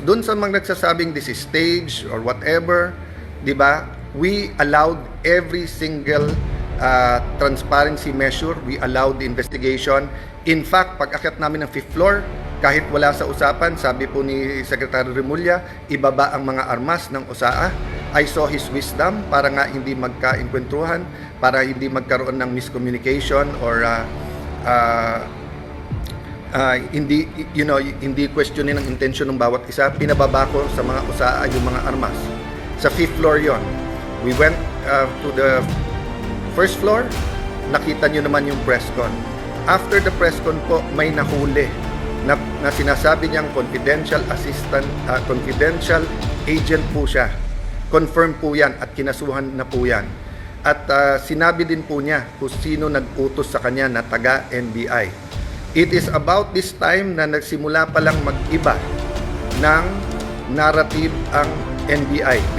Doon sa mga nagsasabing this is stage or whatever, di ba? We allowed every single transparency measure. We allowed the investigation. In fact, pag akyat namin ng 5th floor, kahit wala sa usapan, sabi po ni Secretary Remulla, ibaba ang mga armas ng USAA. I saw his wisdom para nga hindi magka-enkwentuhan, para hindi magkaroon ng miscommunication or hindi questionin ang intention ng bawat isa. Pinababa ko sa mga USAA yung mga armas. Sa 5th floor yon. We went to the 1st floor, nakita nyo naman yung press con. After the press con po, may nahuli na sinasabi niyang confidential assistant, confidential agent po siya. Confirm po yan at kinasuhan na po yan. At sinabi din po niya kung sino nag-utos sa kanya na taga-NBI. It is about this time na nagsimula palang mag-iba ng narrative ang NBI.